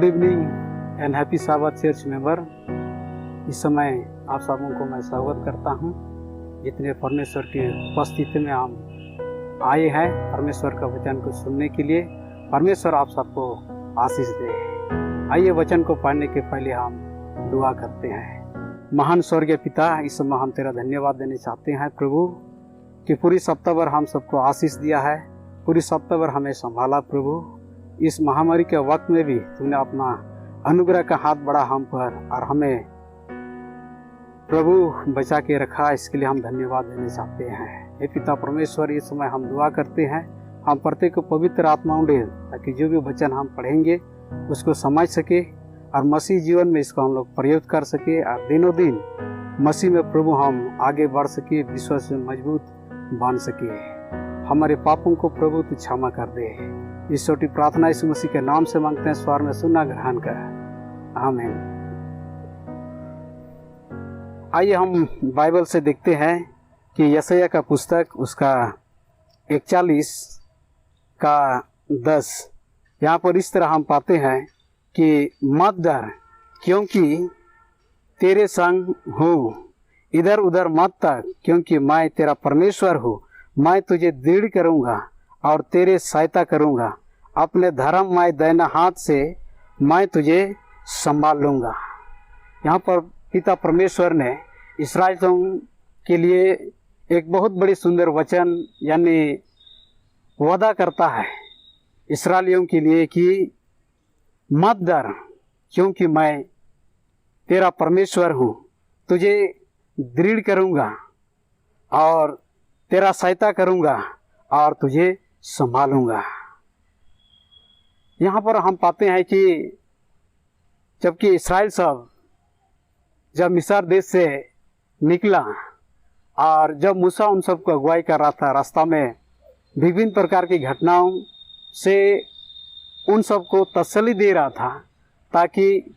Good evening and happy साबत church member. इस समय आप सबों को मैं स्वागत करता हूं। जितने परमेश्वर की उपस्थिति में हम आए हैं परमेश्वर का वचन को सुनने के लिए, परमेश्वर आप सबको आशीष दे। आइए वचन को पढ़ने के पहले हम दुआ करते हैं। महान स्वर्गीय पिता, इस समय हम तेरा धन्यवाद देने चाहते हैं प्रभु कि पूरी सप्ताह भर हम सबको आशीष दिया है, पूरी सप्ताह भर हमें संभाला प्रभु। इस महामारी के वक्त में भी तूने अपना अनुग्रह का हाथ बढ़ा हम पर और हमें प्रभु बचा के रखा, इसके लिए हम धन्यवाद देने चाहते हैं। हे पिता परमेश्वर, इस समय हम दुआ करते हैं, हम प्रत्येक को पवित्र आत्मा उड़े ताकि जो भी वचन हम पढ़ेंगे उसको समझ सके और मसीह जीवन में इसको हम लोग प्रयोग कर सके और दिनों दिन मसीह में प्रभु हम आगे बढ़ सके, विश्वास में मजबूत बन सके। हमारे पापों को प्रभु तू क्षमा कर दे। इस छोटी प्रार्थना यीशु मसीह के नाम से मांगते हैं, स्वर में सुनना ग्रहण कर, आमीन। आइए हम बाइबल से देखते हैं कि यशायाह का पुस्तक उसका 41 का 10, यहाँ पर इस तरह हम पाते हैं कि मत डर क्योंकि तेरे संग हूँ, इधर उधर मत तक क्योंकि मैं तेरा परमेश्वर हूँ। मैं तुझे दृढ़ करूँगा और तेरे सहायता करूँगा, अपने धर्ममय दाहिने हाथ से मैं तुझे संभाल लूँगा। यहाँ पर पिता परमेश्वर ने इस्राएलियों के लिए एक बहुत बड़ी सुंदर वचन यानी वादा करता है इस्राएलियों के लिए कि मत डर क्योंकि मैं तेरा परमेश्वर हूँ, तुझे दृढ़ करूँगा और तेरा सहायता करूँगा और तुझे संभालूँगा। यहाँ पर हम पाते हैं कि जबकि इस्राएल सब जब मिस्र देश से निकला और जब मूसा उन सबको अगुवाई कर रहा था, रास्ता में विभिन्न प्रकार की घटनाओं से उन सबको तसल्ली दे रहा था ताकि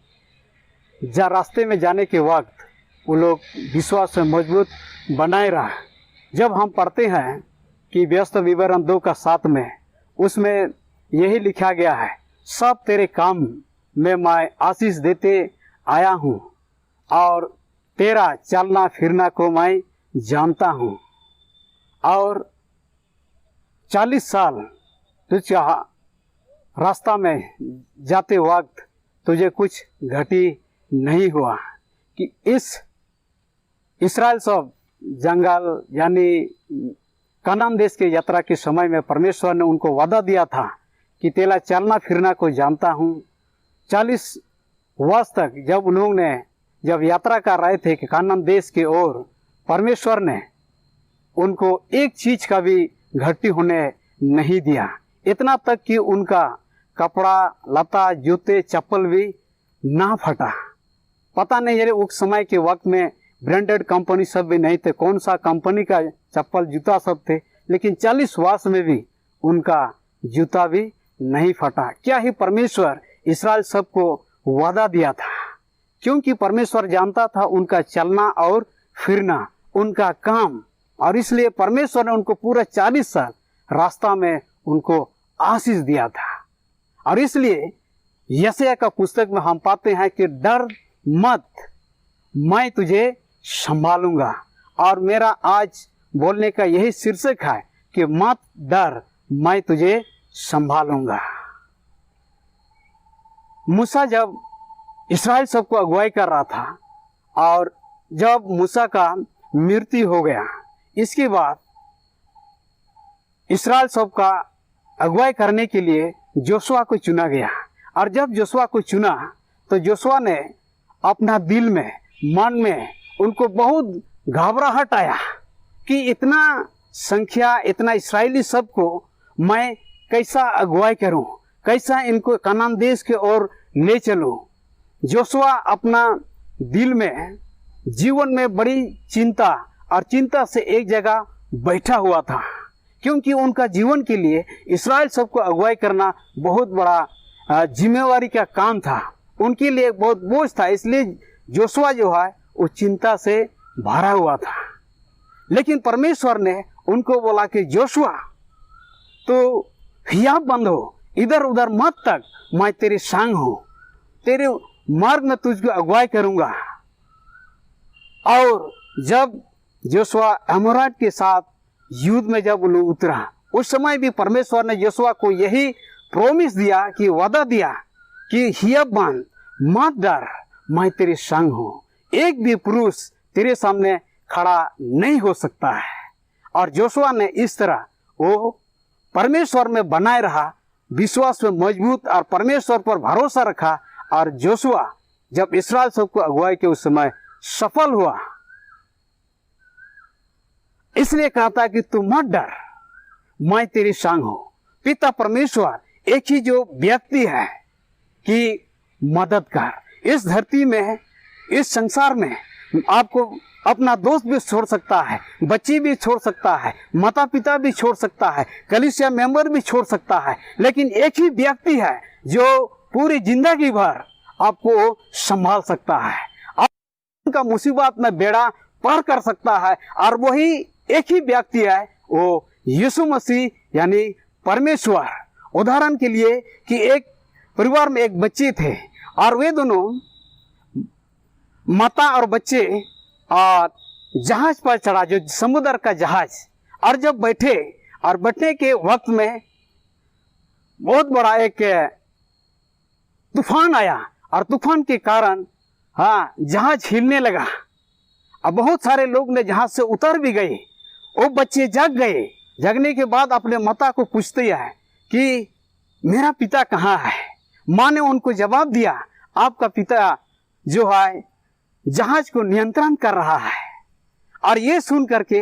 रास्ते में जाने के वक्त वो लोग विश्वास में मजबूत बनाए रहा। जब हम पढ़ते हैं कि व्यस्त विवरण 2 का 7 में, उसमें यही लिखा गया है, सब तेरे काम में मैं आशीष देते आया हूँ और तेरा चलना फिरना को मैं जानता हूँ। और 40 साल तुझे रास्ता में जाते वक्त तुझे कुछ घटी नहीं हुआ कि इस इस्राएल सब जंगल यानी कनान देश के यात्रा के समय में परमेश्वर ने उनको वादा दिया था कि तेरा चलना फिरना को जानता हूँ। 40 वर्ष तक जब यात्रा कर रहे थे कि कनान देश की ओर, परमेश्वर ने उनको एक चीज का भी घटी होने नहीं दिया। इतना तक कि उनका कपड़ा लता जूते चप्पल भी ना फटा। पता नहीं यार उस समय के वक्त में ब्रांडेड कंपनी सब भी नहीं थे, कौन सा कंपनी का चप्पल जूता सब थे, लेकिन 40 वर्ष में भी उनका जूता भी नहीं फटा। क्या ही परमेश्वर इस्राएल सबको वादा दिया था, क्योंकि परमेश्वर जानता था उनका चलना और फिरना, उनका काम, और इसलिए परमेश्वर ने उनको पूरा 40 साल रास्ता में उनको आशीष दिया था। और इसलिए यशायाह का पुस्तक में हम पाते हैं कि डर मत, मैं तुझे संभालूंगा। और मेरा आज बोलने का यही शीर्षक है कि मत डर, मैं तुझे संभालूंगा। मूसा जब इस्राएल सबको अगुवाई कर रहा था और जब मूसा का मृत्यु हो गया, इसके बाद इस्राएल सबका अगुवाई करने के लिए जोशुआ को चुना गया। और जब जोशुआ को चुना तो जोशुआ ने अपना दिल में, मन में उनको बहुत घबराहट आया कि इतना संख्या, इतना इस्राएली सबको मैं कैसा अगुवाई करूं, कैसा इनको कनान देश के ओर ले चलूं। जोशुआ अपना दिल में, जीवन में बड़ी चिंता और चिंता से एक जगह बैठा हुआ था, क्योंकि उनका जीवन के लिए इस्राएल सबको अगुवाई करना बहुत बड़ा जिम्मेवारी का काम था, उनके लिए बहुत बोझ था। इसलिए जोशुआ जो है वो चिंता से भरा हुआ था। लेकिन परमेश्वर ने उनको बोला कि जोशुआ तो हिया बंद हो, इधर उधर मत तक, मैं तेरे संग हूँ। तेरे मार्ग में तुझको अगुवाई करूंगा। और जब योशुआ अमोराइट के साथ युद्ध में जब लोग उतरा, उस समय भी परमेश्वर ने योशुआ को यही प्रॉमिस दिया, कि वादा दिया कि हिया बांध, मत डर, मैं तेरे संग हूँ, एक भी पुरुष तेरे सामने खड़ा नहीं हो सकता है। और योशुआ ने इस तरह वो परमेश्वर में बनाए रहा, विश्वास में मजबूत और परमेश्वर पर भरोसा रखा। और योशुआ जब इस्राएल सबको अगुवाई के उस समय सफल हुआ, इसलिए कहता कि तू मत डर, मैं तेरे संग हूं। पिता परमेश्वर एक ही जो व्यक्ति है कि मददगार। इस धरती में, इस संसार में आपको अपना दोस्त भी छोड़ सकता है, बच्ची भी छोड़ सकता है, माता पिता भी छोड़ सकता है, कलीसिया मेंबर भी छोड़ सकता है, लेकिन एक ही व्यक्ति है जो पूरी जिंदगी भर आपको संभाल सकता है, आपका मुसीबत में बेड़ा पार कर सकता है। और वही एक ही व्यक्ति है, वो यीशु मसीह यानी परमेश्वर। उदाहरण के लिए कि एक परिवार में एक बच्चे थे और वे दोनों, माता और बच्चे, और जहाज पर चढ़ा, जो समुद्र का जहाज, और जब बैठे और बैठने के वक्त में बहुत बड़ा एक तूफान आया और तूफान के कारण जहाज हिलने लगा। अब बहुत सारे लोग ने जहाज से उतर भी गए। वो बच्चे जग गए। जगने के बाद अपने माता को पूछते हैं कि मेरा पिता कहाँ है। माँ ने उनको जवाब दिया, आपका पिता जो है जहाज को नियंत्रण कर रहा है। और ये सुन करके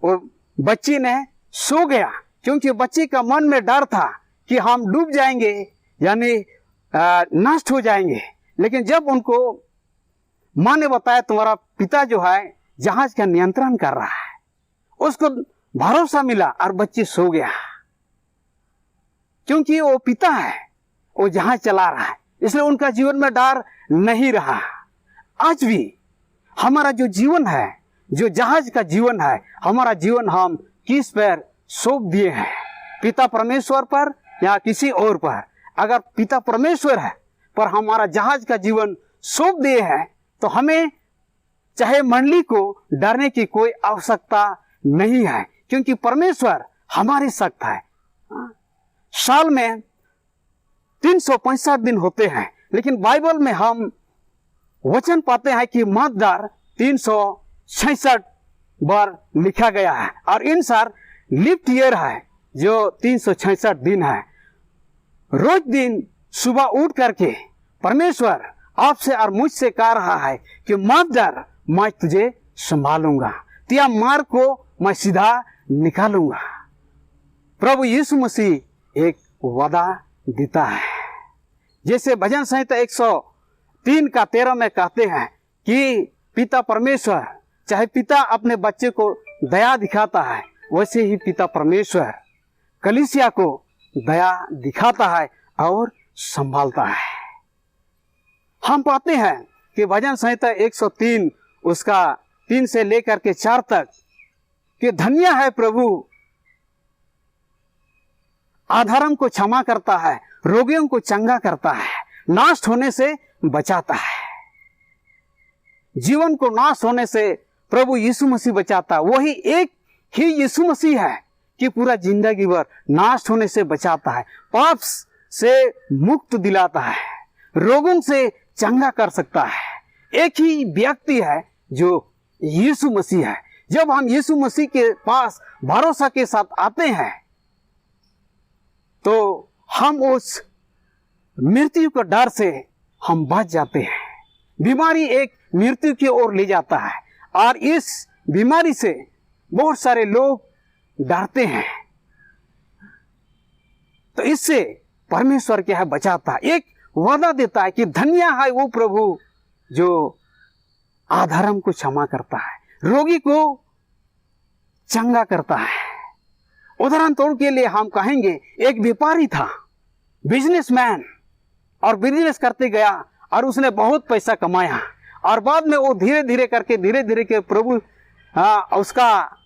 वो बच्ची ने सो गया, क्योंकि बच्ची का मन में डर था कि हम डूब जाएंगे, यानी नष्ट हो जाएंगे। लेकिन जब उनको माँ ने बताया तुम्हारा पिता जो है जहाज का नियंत्रण कर रहा है, उसको भरोसा मिला और बच्ची सो गया, क्योंकि वो पिता है, वो जहाज चला रहा है, इसलिए उनका जीवन में डर नहीं रहा। आज भी हमारा जो जीवन है, जो जहाज का जीवन है, हमारा जीवन हम किस पर सौंप दिए हैं, पिता परमेश्वर पर या किसी और पर। अगर पिता परमेश्वर है पर हमारा जहाज का जीवन सौंप दिए हैं, तो हमें चाहे मंडली को डरने की कोई आवश्यकता नहीं है, क्योंकि परमेश्वर हमारी शक्ति है। साल में 365 दिन होते हैं, लेकिन बाइबल में हम वचन पाते हैं कि मत डर 366 बार लिखा गया है। और इन सार लिप ईयर है जो 366 दिन है। रोज दिन सुबह उठ करके परमेश्वर आपसे और मुझसे कह रहा है कि मत डर, मैं तुझे संभालूंगा, तेरा मार्ग को मैं सीधा निकालूंगा। प्रभु यीशु मसीह एक वादा देता है, जैसे भजन संहिता 103 का 13 में कहते हैं कि पिता परमेश्वर, चाहे पिता अपने बच्चे को दया दिखाता है, वैसे ही पिता परमेश्वर कलीसिया को दया दिखाता है और संभालता है। हम पाते हैं कि भजन संहिता 103 उसका 3 से लेकर के 4 तक कि धन्य है प्रभु, अधर्म को क्षमा करता है, रोगियों को चंगा करता है, नाश होने से बचाता है। जीवन को नाश होने से प्रभु यीशु मसीह बचाता है। वही एक ही यीशु मसीह है कि पूरा जिंदगी भर नाश होने से बचाता है, पाप से मुक्त दिलाता है, रोगों से चंगा कर सकता है। एक ही व्यक्ति है जो यीशु मसीह है। जब हम यीशु मसीह के पास भरोसा के साथ आते हैं तो हम उस मृत्यु के डर से हम बच जाते हैं। बीमारी एक मृत्यु की ओर ले जाता है और इस बीमारी से बहुत सारे लोग डरते हैं। तो इससे परमेश्वर क्या है, बचाता है। एक वादा देता है कि धन्य है वो प्रभु जो अधर्म को क्षमा करता है, रोगी को चंगा करता है। उदाहरण तौर के लिए हम कहेंगे, एक व्यापारी था, बिजनेसमैन, और बिजनेस करते गया और उसने बहुत पैसा कमाया और बाद में वो धीरे धीरे करके प्रभु उसका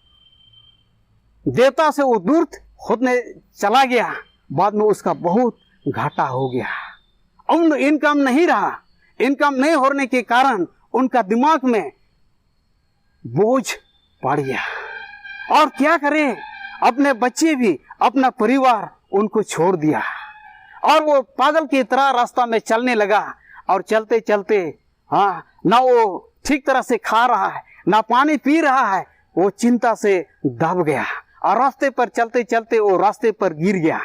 देवता से वो दूर होने चला गया। बाद में उसका बहुत घाटा हो गया उन इनकम नहीं रहा। इनकम नहीं होने के कारण उनका दिमाग में बोझ पड़ गया, और क्या करें, अपने बच्चे भी, अपना परिवार उनको छोड़ दिया, और वो पागल की तरह रास्ता में चलने लगा। और चलते चलते ना वो ठीक तरह से खा रहा है, ना पानी पी रहा है, वो चिंता से दब गया, और रास्ते पर चलते चलते वो रास्ते पर गिर गया।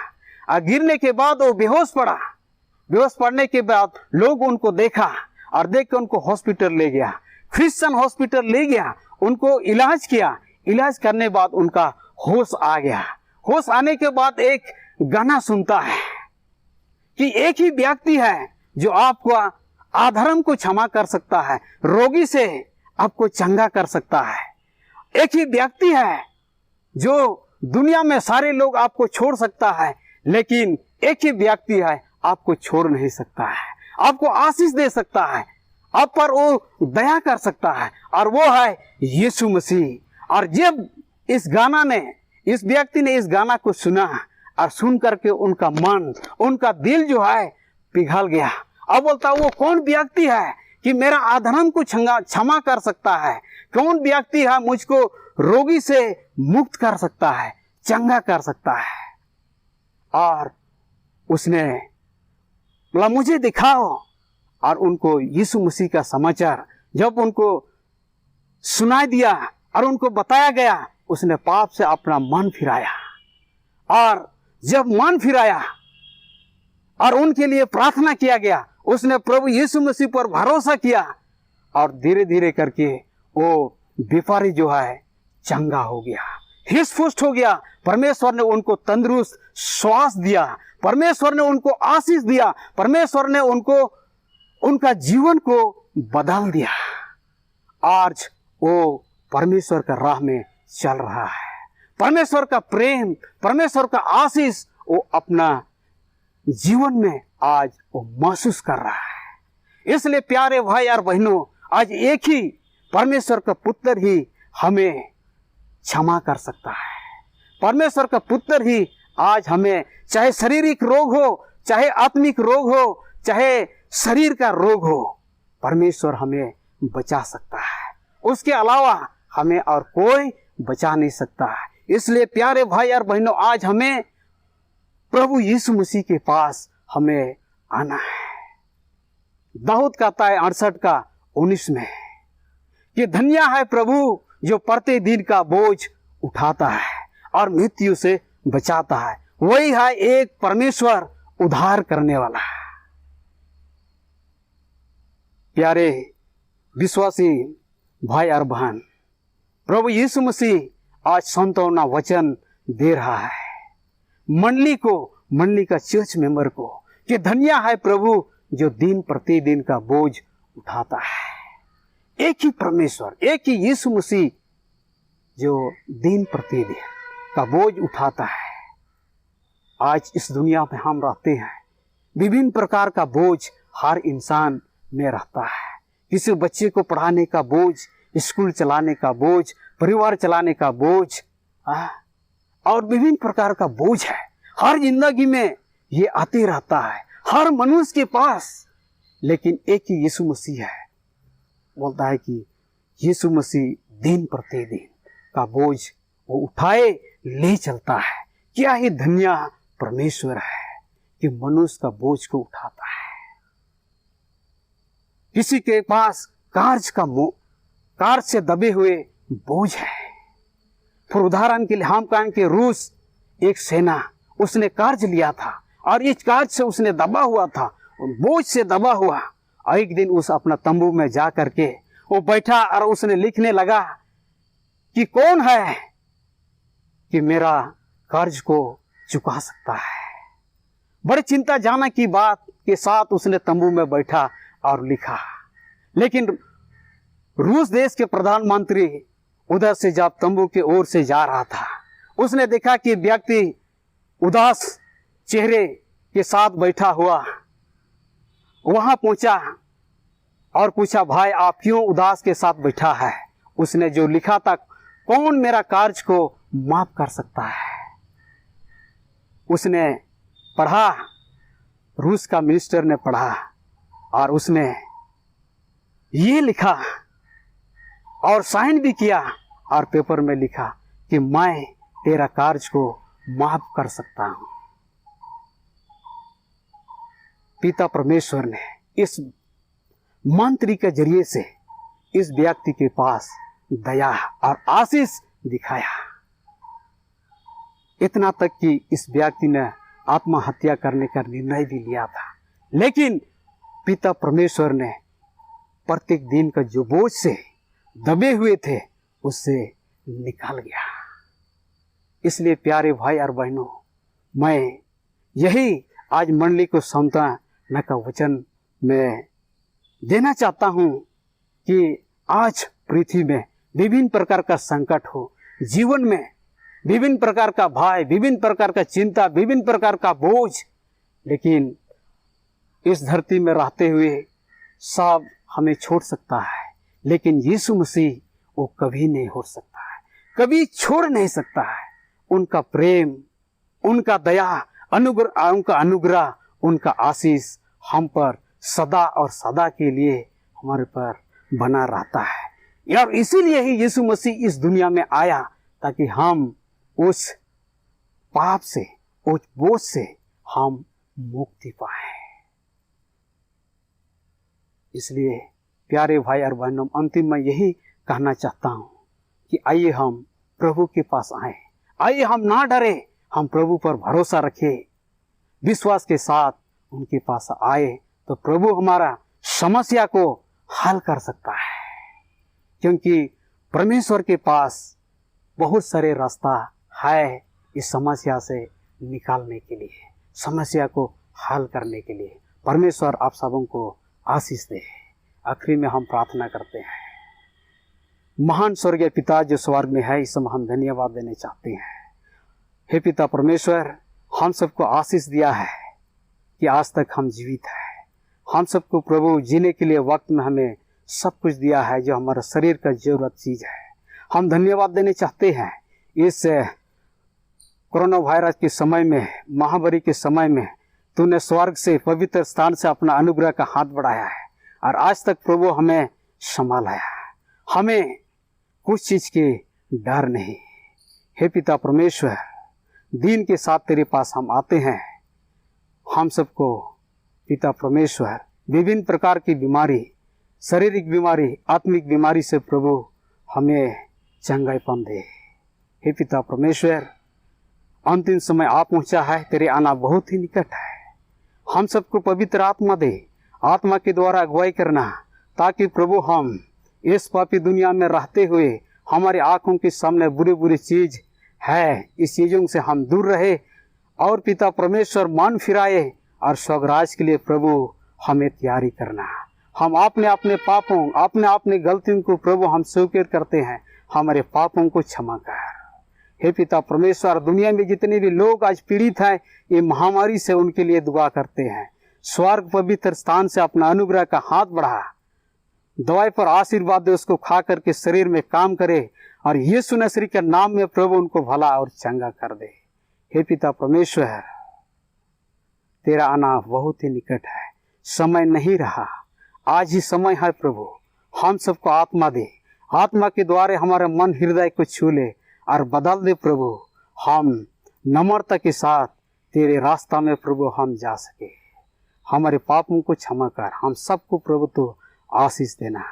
और गिरने के बाद वो बेहोश पड़ा। बेहोश पड़ने के बाद लोग उनको देखा, और देख के उनको हॉस्पिटल ले गया, क्रिश्चियन हॉस्पिटल ले गया, उनको इलाज किया। इलाज करने बाद उनका होश आ गया। होश आने के बाद एक गाना सुनता है कि एक ही व्यक्ति है जो आपको अधर्म को क्षमा कर सकता है, रोगी से आपको चंगा कर सकता है। एक ही व्यक्ति है जो दुनिया में सारे लोग आपको छोड़ सकता है, लेकिन एक ही व्यक्ति है आपको छोड़ नहीं सकता है, आपको आशीष दे सकता है, आप पर वो दया कर सकता है, और वो है यीशु मसीह। और जब इस व्यक्ति ने इस गाना को सुना, और सुन करके उनका मन, उनका दिल जो है पिघल गया। अब बोलता वो कौन व्यक्ति है कि मेरा अधर्म को क्षमा कर सकता है, कौन व्यक्ति है मुझको रोगी से मुक्त कर सकता है, चंगा कर सकता है। और उसने बोला मुझे दिखाओ, और उनको यीशु मसीह का समाचार जब उनको सुनाई दिया और उनको बताया गया, उसने पाप से अपना मन फिराया। और जब मन फिराया और उनके लिए प्रार्थना किया गया, उसने प्रभु यीशु मसीह पर भरोसा किया, और धीरे धीरे करके वो बीमारी जो है चंगा हो गया, हिस्ट हो गया। परमेश्वर ने उनको तंदुरुस्त श्वास दिया, परमेश्वर ने उनको आशीष दिया, परमेश्वर ने उनको उनका जीवन को बदल दिया। आज वो परमेश्वर का राह में चल रहा है। परमेश्वर का प्रेम, परमेश्वर का आशीष वो अपना जीवन में आज वो महसूस कर रहा है। इसलिए प्यारे भाई और बहनों, आज एक ही परमेश्वर का पुत्र ही हमें क्षमा कर सकता है। परमेश्वर का पुत्र ही आज हमें, चाहे शारीरिक रोग हो, चाहे आत्मिक रोग हो, चाहे शरीर का रोग हो, परमेश्वर हमें बचा सकता है। उसके अलावा हमें और कोई बचा नहीं सकता है। इसलिए प्यारे भाई और बहनों, आज हमें प्रभु यीशु मसीह के पास हमें आना है। दाऊद कहता है 68 का 19 में कि धन्य है प्रभु जो प्रतिदिन का बोझ उठाता है और मृत्यु से बचाता है। वही है एक परमेश्वर उद्धार करने वाला। प्यारे विश्वासी भाई और बहन, प्रभु यीशु मसीह आज सांत्वना वचन दे रहा है मंडली का चर्च मेंबर को कि धन्य है प्रभु जो दिन प्रतिदिन का बोझ उठाता है। एक ही परमेश्वर, एक ही यीशु मसीह जो दिन प्रतिदिन का बोझ उठाता है। आज इस दुनिया में हम रहते हैं, विभिन्न प्रकार का बोझ हर इंसान में रहता है। किसी बच्चे को पढ़ाने का बोझ, स्कूल चलाने का बोझ, परिवार चलाने का बोझ, और विभिन्न प्रकार का बोझ है। हर जिंदगी में ये आते रहता है हर मनुष्य के पास। लेकिन एक ही यीशु मसीह है, बोलता है कि यीशु मसीह दिन प्रतिदिन का बोझ वो उठाए ले चलता है। क्या ही धन्य परमेश्वर है कि मनुष्य का बोझ को उठाता है। किसी के पास कार्य से दबे हुए बोझ है। फिर उदाहरण के लिए हम कहें कि रूस एक सेना, उसने कर्ज लिया था और इस कर्ज से उसने दबा हुआ था, बोझ से दबा हुआ। और एक दिन उस अपना तंबू में जा करके वो बैठा और उसने लिखने लगा कि कौन है कि मेरा कर्ज को चुका सकता है। बड़ी चिंता जाना की बात के साथ उसने तंबू में बैठा और लिखा। लेकिन रूस देश के प्रधानमंत्री उधर से जब तंबू की ओर से जा रहा था, उसने देखा कि व्यक्ति उदास चेहरे के साथ बैठा हुआ। वहां पहुंचा और पूछा, भाई आप क्यों उदास के साथ बैठा है? उसने जो लिखा था, कौन मेरा कर्ज को माफ कर सकता है? उसने पढ़ा, रूस का मिनिस्टर ने पढ़ा और उसने ये लिखा और साइन भी किया और पेपर में लिखा कि मैं तेरा कार्य को माफ कर सकता हूं। पिता परमेश्वर ने इस मंत्री के जरिए से इस व्यक्ति के पास दया और आशीष दिखाया। इतना तक कि इस व्यक्ति ने आत्महत्या करने का निर्णय भी लिया था, लेकिन पिता परमेश्वर ने प्रत्येक दिन का जो बोझ से दबे हुए थे उससे निकाल गया। इसलिए प्यारे भाई और बहनों, मैं यही आज मंडली को सांत्वना का वचन में देना चाहता हूं कि आज पृथ्वी में विभिन्न प्रकार का संकट हो, जीवन में विभिन्न प्रकार का भय, विभिन्न प्रकार का चिंता, विभिन्न प्रकार का बोझ, लेकिन इस धरती में रहते हुए सब हमें छोड़ सकता है, लेकिन यीशु मसीह वो कभी नहीं हो सकता है, कभी छोड़ नहीं सकता है। उनका प्रेम, उनका दया, उनका अनुग्रह, उनका आशीष हम पर सदा और सदा के लिए हमारे पर बना रहता है। और इसीलिए ही यीशु मसीह इस दुनिया में आया, ताकि हम उस पाप से, उस बोझ से हम मुक्ति पाए। इसलिए प्यारे भाई और बहनों, अंतिम में यही कहना चाहता हूं कि आइए हम प्रभु के पास आए, आइए हम ना डरे, हम प्रभु पर भरोसा रखें, विश्वास के साथ उनके पास आए तो प्रभु हमारा समस्या को हल कर सकता है। क्योंकि परमेश्वर के पास बहुत सारे रास्ता है इस समस्या से निकालने के लिए, समस्या को हल करने के लिए। परमेश्वर आप सबों को आशीष दे। आखिरी में हम प्रार्थना करते हैं। महान स्वर्गीय पिता जो स्वर्ग में है, इस समय हम धन्यवाद देने चाहते हैं। हे पिता परमेश्वर, हम सबको आशीष दिया है कि आज तक हम जीवित हैं। हम सबको प्रभु जीने के लिए वक्त में हमें सब कुछ दिया है जो हमारा शरीर का जरूरत चीज़ है। हम धन्यवाद देने चाहते हैं इस कोरोना वायरस के समय में, महामारी के समय में तूने स्वर्ग से, पवित्र स्थान से अपना अनुग्रह का हाथ बढ़ाया है और आज तक प्रभु हमें संभाला है। हमें कुछ चीज़ के डर नहीं। हे पिता परमेश्वर, दिन के साथ तेरे पास हम आते हैं। हम सबको पिता परमेश्वर विभिन्न प्रकार की बीमारी, शारीरिक बीमारी, आत्मिक बीमारी से प्रभु हमें चंगाईपन दे। हे पिता परमेश्वर, अंतिम समय आ पहुंचा है, तेरे आना बहुत ही निकट है। हम सबको पवित्र आत्मा दे, आत्मा के द्वारा अगुवाई करना, ताकि प्रभु हम इस पापी दुनिया में रहते हुए हमारे आंखों के सामने बुरी बुरी चीज़ है, इस चीज़ों से हम दूर रहे और पिता परमेश्वर मन फिराए और स्वर्गराज के लिए प्रभु हमें तैयारी करना। हम अपने पापों, अपने गलतियों को प्रभु हम स्वीकार करते हैं, हमारे पापों को क्षमा कर। हे पिता परमेश्वर, दुनिया में जितने भी लोग आज पीड़ित हैं ये महामारी से, उनके लिए दुआ करते हैं। स्वर्ग पवित्र स्थान से अपना अनुग्रह का हाथ बढ़ा, दवाई पर आशीर्वाद दे, उसको खा करके शरीर में काम करे और यीशु नसरी के नाम में प्रभु उनको भला और चंगा कर दे। हे पिता परमेश्वर, तेरा आना बहुत ही निकट है, समय नहीं रहा, आज ही समय है प्रभु। हम सबको आत्मा दे, आत्मा के द्वारा हमारे मन हृदय को छू ले और बदल दे प्रभु। हम नम्रता के साथ तेरे रास्ता में प्रभु हम जा सके। हमारे पापों को क्षमा कर, हम सबको प्रभु तो आशीष देना।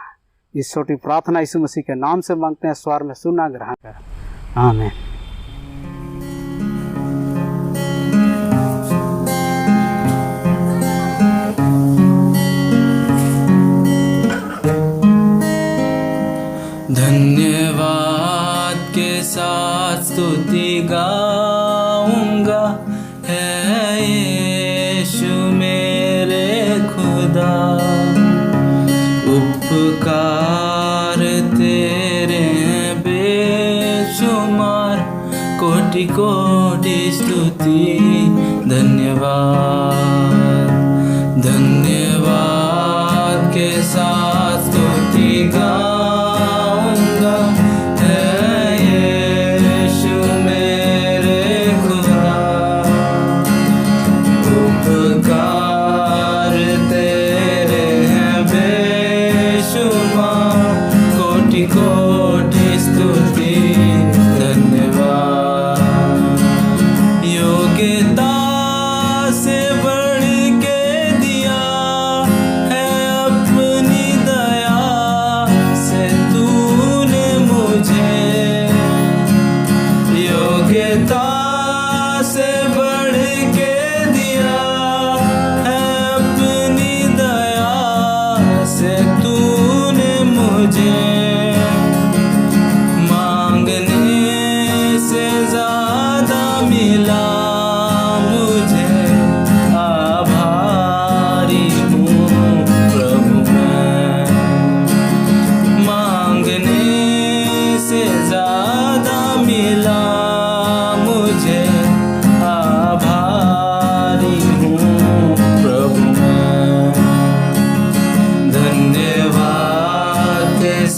इस छोटी प्रार्थना यीशु मसीह के नाम से मांगते हैं, स्वर में सुना ग्रहण कर, आमीन। धन्यवाद के साथ स्तुति गाऊंगा, है यीशु मेरे खुदा। उपकार तेरे बेशुमार, कोटि कोटि स्तुति धन्यवाद। धन्यवाद के साथ स्तुति गाऊंगा, है यीशु मेरे खुदा। उपकार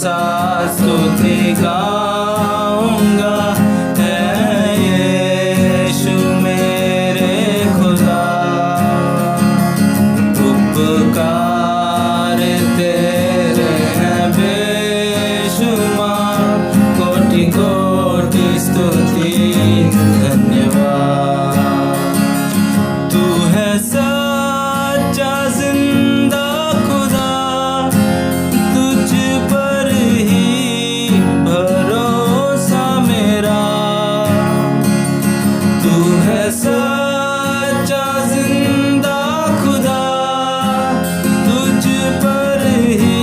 साथ स्तुति गाऊंगा, है यीशु मेरे खुदा। उपकार तेरे हैं बेशुमार, कोटि कोटि स्तुति धन्यवाद। तू है सच्चा जिंदा खुदा, तुझ पर ही भरोसा मेरा। तू है सच्चा जिंदा खुदा, तुझ पर ही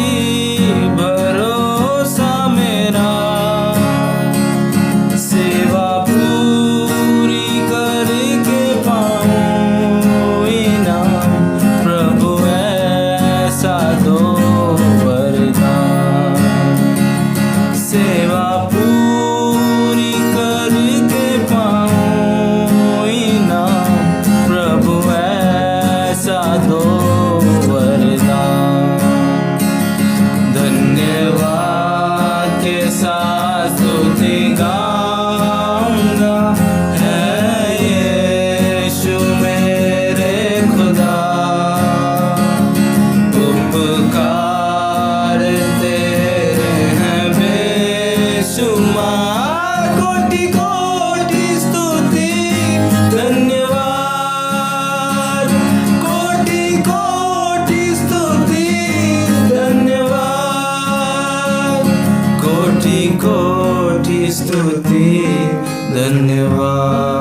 भरोसा मेरा। सेवा पूरी करके पाऊं इनाम, प्रभु ऐसा दो वरदान। सेवा पूरी करके पाऊं इनाम, प्रभु ऐसा दो वरदान। धन्यवाद के साथ स्तुति गाऊंगा, है यीशु मेरे खुदा। उपकार तेरे हैं बेशुमार, कोटि कोटि स्तुति धन्यवाद। कोटि कोटि स्तुति धन्यवाद, कोटि कोटि स्तुति धन्यवाद।